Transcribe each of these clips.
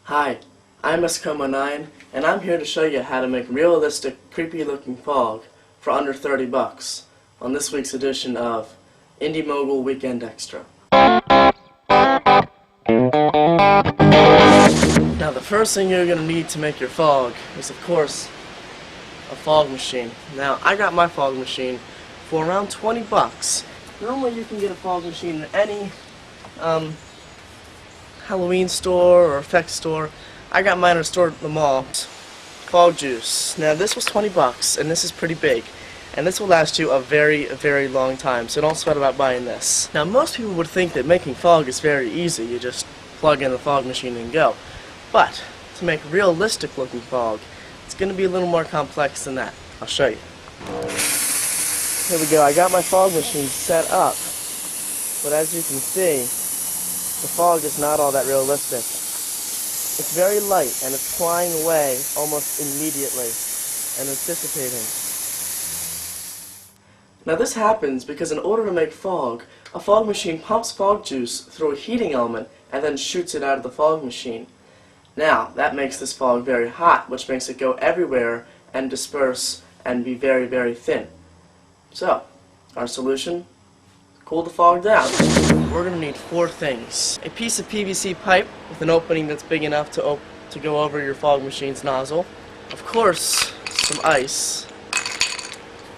Hi, I'm Scomb, and I'm here to show you how to make realistic, creepy-looking fog for under 30 bucks on this week's edition of Indie Mogul Weekend Extra. Now, the first thing you're going to need to make your fog is, of course, a fog machine. Now, I got my fog machine for around 20 bucks. Normally, you can get a fog machine in any Halloween store or effects store. I got mine at a store at the mall. Fog juice. Now this was 20 bucks and this is pretty big. And this will last you a very, very long time, so don't sweat about buying this. Now most people would think that making fog is very easy. You just plug in the fog machine and go. But to make realistic looking fog, it's going to be a little more complex than that. I'll show you. Here we go. I got my fog machine set up. But as you can see, the fog is not all that realistic. It's very light and it's flying away almost immediately and it's dissipating. Now this happens because in order to make fog, a fog machine pumps fog juice through a heating element and then shoots it out of the fog machine. Now that makes this fog very hot, which makes it go everywhere and disperse and be very, very thin. So, our solution? Cool the fog down. We're going to need 4 things. A piece of PVC pipe with an opening that's big enough to go over your fog machine's nozzle. Of course, some ice.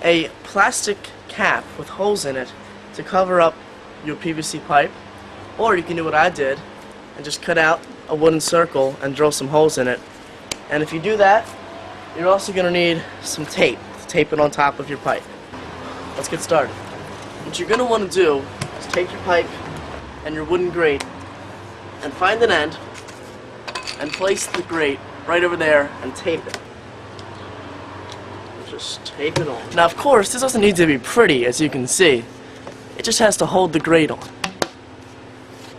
A plastic cap with holes in it to cover up your PVC pipe. Or you can do what I did and just cut out a wooden circle and drill some holes in it. And if you do that, you're also going to need some tape to tape it on top of your pipe. Let's get started. What you're going to want to do is take your pipe and your wooden grate and find an end and place the grate right over there and tape it. Just tape it on. Now of course this doesn't need to be pretty, as you can see. It just has to hold the grate on.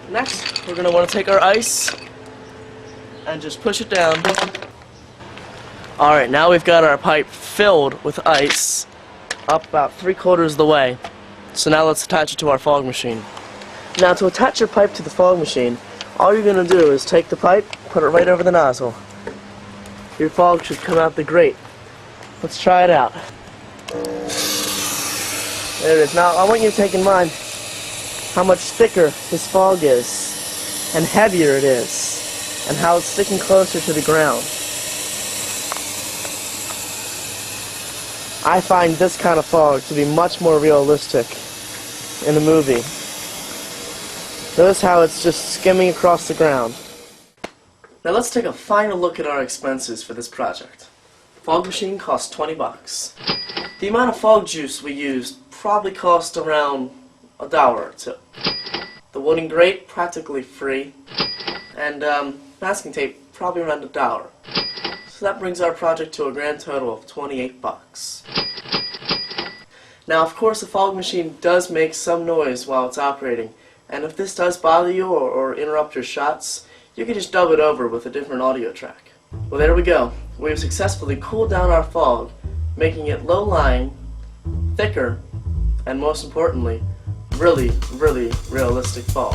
Next we're going to want to take our ice and just push it down. Alright, now we've got our pipe filled with ice up about 3/4 of the way. So now let's attach it to our fog machine. Now to attach your pipe to the fog machine, all you're going to do is take the pipe, put it right over the nozzle. Your fog should come out the grate. Let's try it out. There it is. Now I want you to take in mind how much thicker this fog is, and heavier it is, and how it's sticking closer to the ground. I find this kind of fog to be much more realistic in a movie. Notice how it's just skimming across the ground. Now let's take a final look at our expenses for this project. Fog machine cost 20 bucks. The amount of fog juice we used probably cost around $1 or $2. The wooden grate practically free, and masking tape probably around $1. So that brings our project to a grand total of 28 bucks. Now of course the fog machine does make some noise while it's operating, and if this does bother you or interrupt your shots, you can just dub it over with a different audio track. Well, there we go. We have successfully cooled down our fog, making it low-lying, thicker, and most importantly, really, really realistic fog.